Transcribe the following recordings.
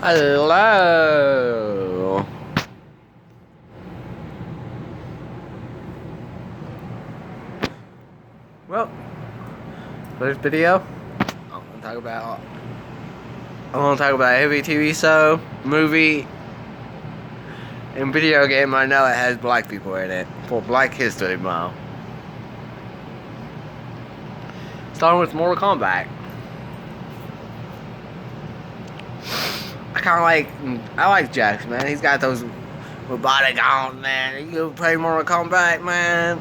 Hello. Well, for this video, I'm gonna talk about every TV show, movie, and video game I know it has black people in it for Black History Month. Starting with Mortal Kombat. I like Jax, man. He's got those robotic arms, man. You play Mortal Kombat, man.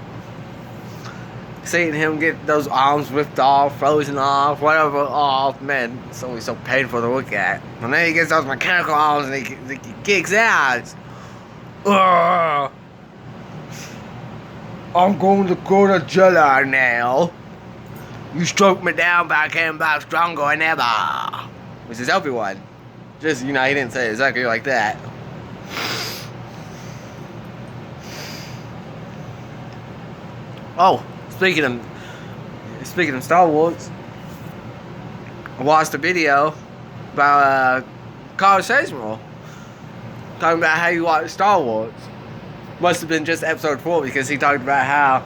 Seeing him get those arms ripped off, frozen off, whatever off, man, it's always so painful to look at. And then he gets those mechanical arms and he kicks out. Ugh. I'm going to go to Jedi now. You struck me down, but I came back stronger than ever. Which is everyone. Just, he didn't say it exactly like that. Oh, speaking of Star Wars, I watched a video about Carl Sazerall talking about how you watch Star Wars. Must have been just episode 4 because he talked about how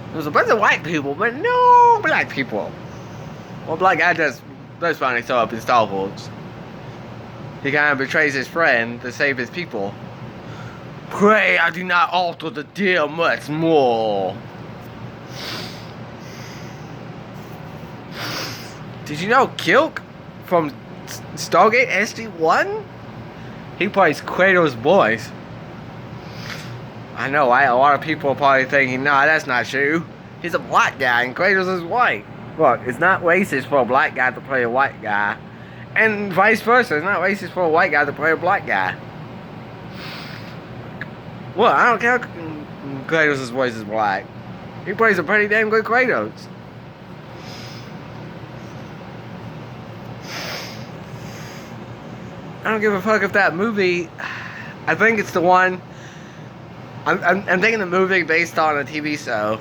there was a bunch of white people, but no black people. Well, black guy does finally show up in Star Wars. He kind of betrays his friend to save his people. Pray I do not alter the deal much more. Did you know Kilk from Stargate SG-1? He plays Kratos' voice. I know, a lot of people are probably thinking, nah, that's not true. He's a black guy and Kratos is white. Look, it's not racist for a black guy to play a white guy. And vice versa, it's not racist for a white guy to play a black guy. Well, I don't care if Kratos' voice is black. He plays a pretty damn good Kratos. I don't give a fuck if that movie, I think it's the one, I'm thinking the movie based on a TV show,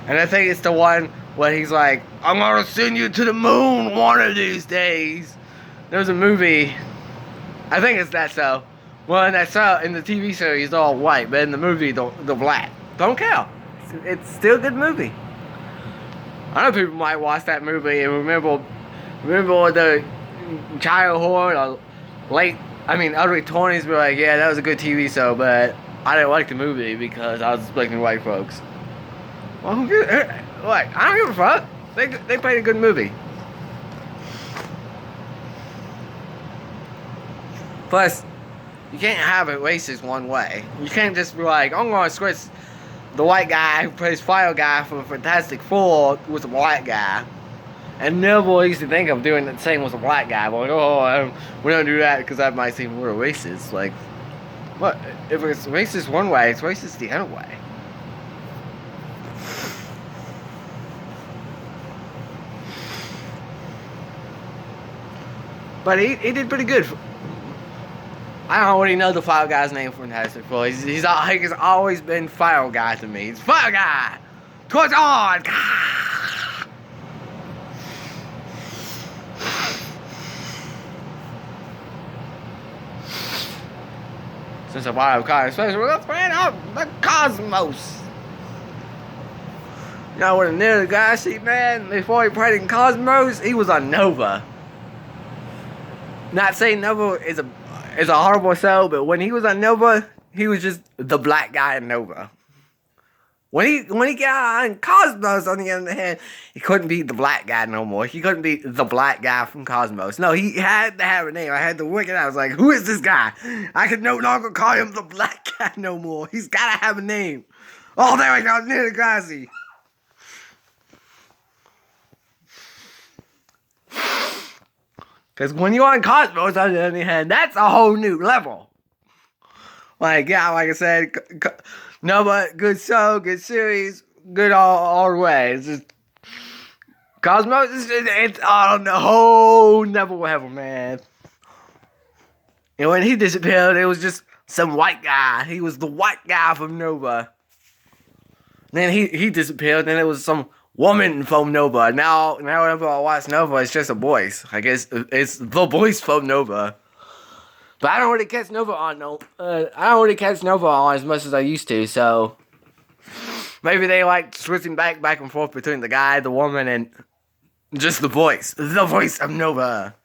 and I think it's the one where he's like, I'm gonna send you to the moon one of these days. There's a movie, I think it's that show, well in that show, in the TV show he's all white, but in the movie they're black. Don't care, it's still a good movie. I know people might watch that movie and remember the childhood or early 20s, be like, yeah, that was a good TV show, but I didn't like the movie because I was expecting white folks. Well, who gives, like, I don't give a fuck. They played a good movie. Plus, you can't have it racist one way. You can't just be like, I'm going to switch the white guy who plays Fire Guy from Fantastic Four with a black guy. And nobody used to think of doing the same with a black guy. But like, we don't do that because that might seem more racist. Like, what? If it's racist one way, it's racist the other way. But he did pretty good. I don't already know the Fire Guy's name from Fantastic Four. He's always been Fire Guy to me. He's Fire Guy! Towards on! Since a wild card, especially let's find out the cosmos. You know, when Neil deGrasse, man, before he played in Cosmos, he was on Nova. Not saying Nova is a horrible show, but when he was on Nova, he was just the black guy in Nova. When he got on Cosmos, on the other hand, he couldn't be the black guy no more. He couldn't be the black guy from Cosmos. No, he had to have a name. I had to look it out. I was like, who is this guy? I could no longer call him the black guy no more. He's got to have a name. Oh, there we go, Neil deGrasse. Because when you're on Cosmos, on the other hand, that's a whole new level. Like, yeah, like I said, Nova, good show, good series, good all the way. It's just Cosmos, it's on the whole never ever, man. And when he disappeared, it was just some white guy. He was the white guy from Nova. Then he disappeared, and it was some woman from Nova. Now whenever I watch Nova, it's just a voice. I guess it's the voice from Nova. But I don't really catch Nova on I don't really catch Nova on as much as I used to. So maybe they like switching back and forth between the guy, the woman, and just the voice of Nova.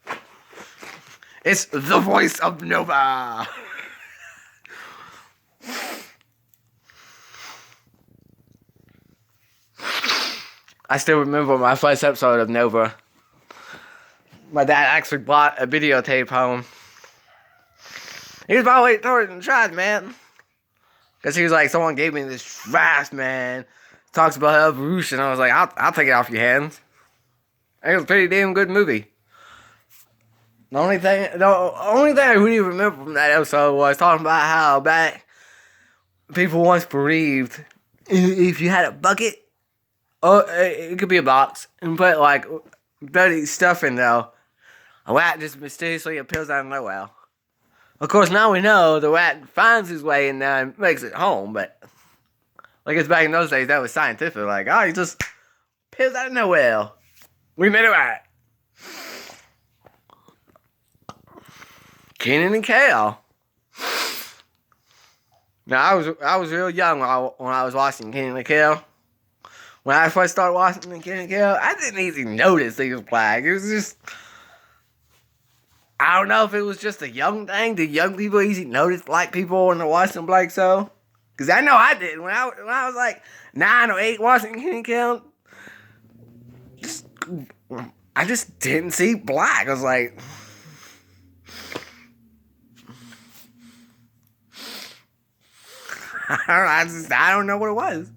It's the voice of Nova. I still remember my first episode of Nova. My dad actually bought a videotape home. He was probably throwing it in the trash, man. Because he was like, someone gave me this trash, man. Talks about evolution. I was like, I'll take it off your hands. It was a pretty damn good movie. The only thing I really remember from that episode was talking about how back people once believed if you had a bucket, or it could be a box, and put like dirty stuff in there, a rat just mysteriously appears out of nowhere. Of course, now we know the rat finds his way in there and makes it home, but like it's back in those days, that was scientific. Like, oh, he just appears out of nowhere. We made a rat. Kenan and Kel. Now I was real young when I was watching Kenan and Kel. When I first started watching Kenan and Kel, I didn't even notice he was black. It was just, I don't know if it was just a young thing. Did young people easily notice black people when they're watching black show? Because I know I did. When I was like 9 or 8 watching Kenan and Kel, I just didn't see black. I was like, I don't know what it was.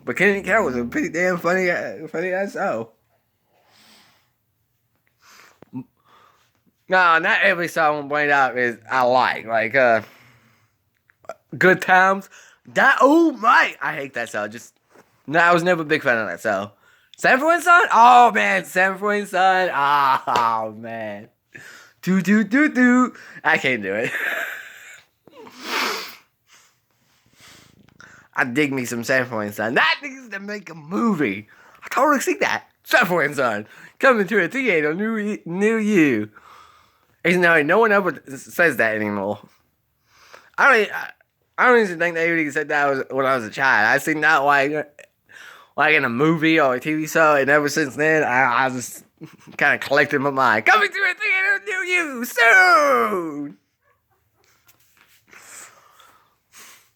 But Kenan and Kel was a pretty damn funny ass show. No, not every song I'm playing out is I like Good Times. I hate that song. I was never a big fan of that song. Sanford and Son? Oh man, Sanford and Son. Oh man. Do. I can't do it. I dig me some Sanford and Son. That needs to make a movie. I totally see that. Sanford and Son coming to a theater near you. Even though no one ever says that anymore. I don't even think they even said that when I was a child. I seen that like in a movie or a TV show, and ever since then, I just kind of collected my mind. Coming to a theater near you soon.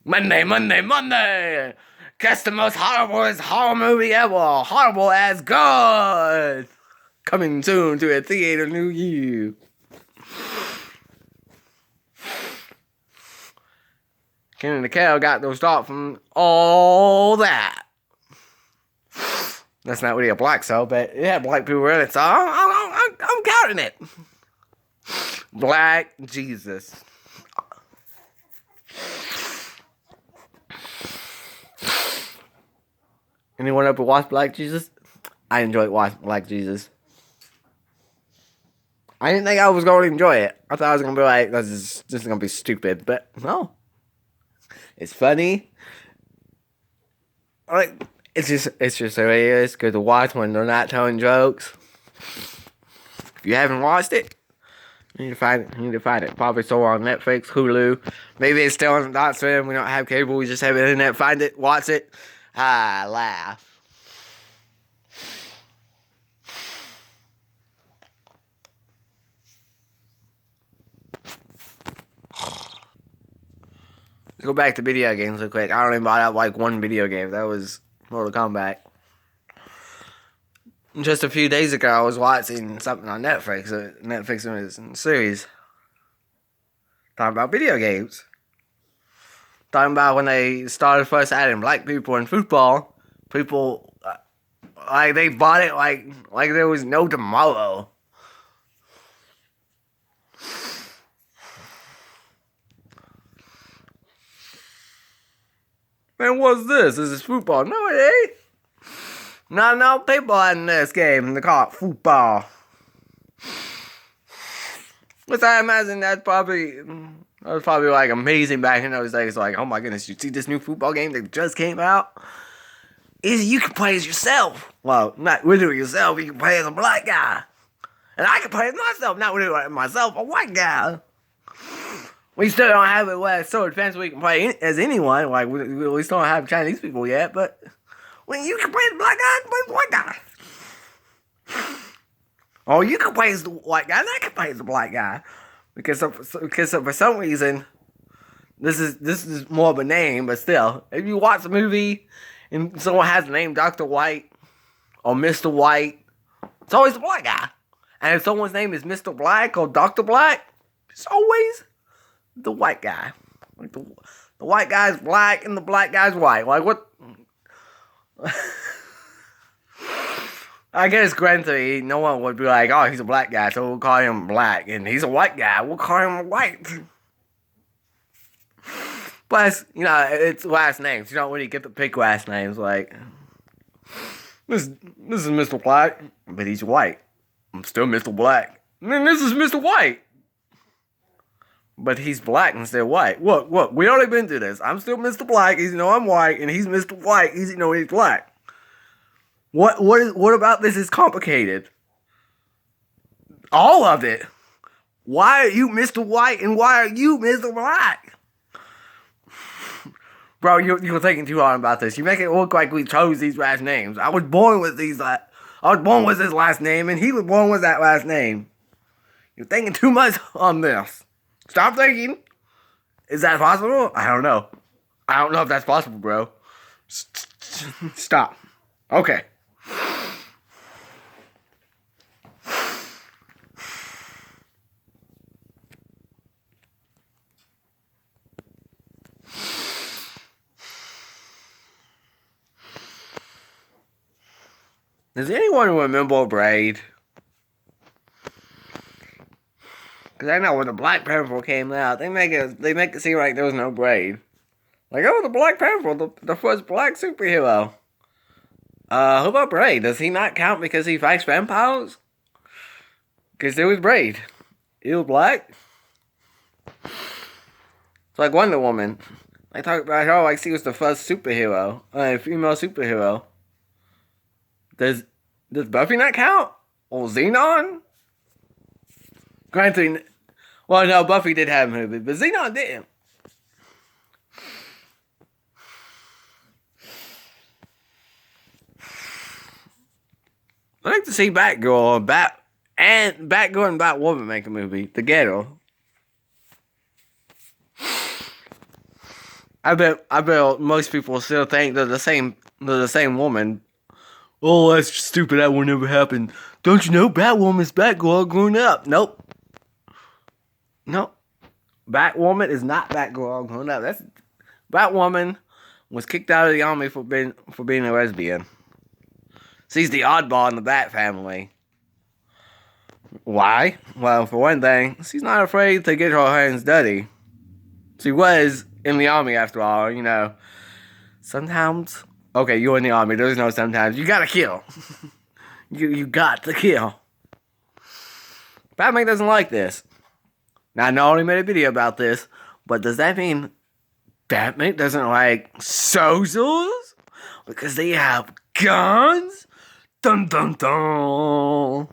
Monday. Catch the most horror movie ever. Horrible as God. Coming soon to a theater near you. Kenan and Kel got their start from all that. That's not really a black show, but it had black people in it, so I'm counting it. Black Jesus. Anyone ever watch Black Jesus? I enjoyed watching Black Jesus. I didn't think I was going to enjoy it. I thought I was going to be like, this is going to be stupid. But no. It's funny. Like, it's just the way it is. Good to watch when they're not telling jokes. If you haven't watched it, you need to find it. Probably somewhere on Netflix, Hulu. Maybe it's still on Adult Swim. We don't have cable. We just have internet. Find it. Watch it. Laugh. Let's go back to video games real quick. I only bought out like one video game. That was Mortal Kombat. Just a few days ago, I was watching something on Netflix. Netflix was a series talking about video games. Talking about when they started first adding black people in football. People, like, they bought it like there was no tomorrow. Man, what's this? This is football. No, it ain't. No people in this game. They call it football. Which I imagine that was probably like amazing back in those days. Like, oh my goodness, you see this new football game that just came out? You can play as yourself. Well, not literally yourself. You can play as a black guy. And I can play as myself. Not literally myself, a white guy. We still don't have it where it's so advanced we can play as anyone. Like, we still don't have Chinese people yet, but when you can play the black guy, play the white guy. Oh, you can play as the white guy, and I can play as the black guy. Because for some reason, this is more of a name, but still, if you watch the movie and someone has the name Dr. White or Mr. White, it's always the black guy. And if someone's name is Mr. Black or Dr. Black, it's always the white guy. Like the white guy's black and the black guy's white. Like what? I guess granted, no one would be like, oh, he's a black guy, so we'll call him black. And he's a white guy, we'll call him white. Plus, it's last names. You don't really get to pick last names. Like, this is Mr. Black, but he's white. I'm still Mr. Black. And then this is Mr. White. But he's black instead of white. Look, we already been through this. I'm still Mr. Black, I'm white, and he's Mr. White, he's black. What about this is complicated? All of it. Why are you Mr. White and why are you Mr. Black? Bro, you're thinking too hard about this. You make it look like we chose these last names. I was born with this last name and he was born with that last name. You're thinking too much on this. Stop thinking. Is that possible? I don't know. I don't know if that's possible, bro. Stop. Okay. Does anyone remember Braid? Because I know when the Black Panther came out, they make it seem like there was no Braid. Like, oh, the Black Panther, the first black superhero. Who about Braid? Does he not count because he fights vampires? Because there was Braid. He was black. It's like Wonder Woman. I talk about her like she was the first superhero. Female superhero. Does Buffy not count? Or Xenon? Granted, well, no, Buffy did have a movie, but Xenon didn't. I'd like to see Batgirl and Batwoman make a movie together. I bet most people still think they're the same woman. Oh, that's stupid. That will never happen. Don't you know Batwoman's Batgirl grown up? Nope. Batwoman is not Batgirl grown up. Batwoman was kicked out of the army for being a lesbian. She's the oddball in the Bat family. Why? Well, for one thing, she's not afraid to get her hands dirty. She was in the army after all, Sometimes, okay, you're in the army. There's no sometimes. You gotta kill. you got to kill. Batman doesn't like this. Now, I know I already made a video about this, but does that mean Batman doesn't like soldiers? Because they have guns? Dun dun dun.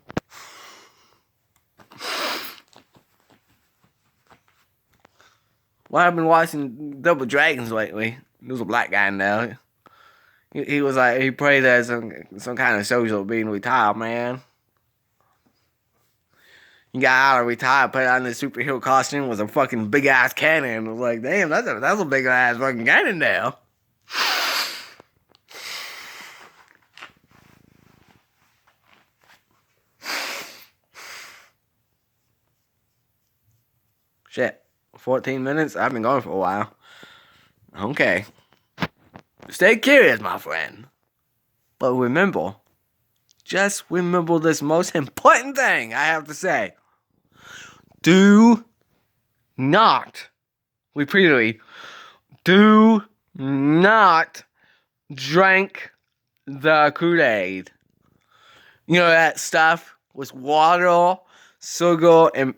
Well, I've been watching Double Dragons lately. There's a black guy now. He was like, he prayed as some kind of soldier being retired, man. He got out of retired, put on this superhero costume with a fucking big ass cannon. I was like, damn, that's a big ass fucking cannon now. Shit, 14 minutes? I've been going for a while. Okay. Stay curious, my friend. But remember, just remember this most important thing I have to say. Do not, repeatedly, do not drink the Kool-Aid. That stuff with water, sugar, and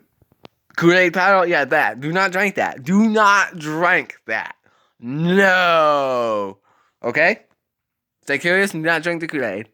Kool-Aid powder? Yeah, that. Do not drink that. Do not drink that. No. Okay? Stay curious and do not drink the Kool-Aid.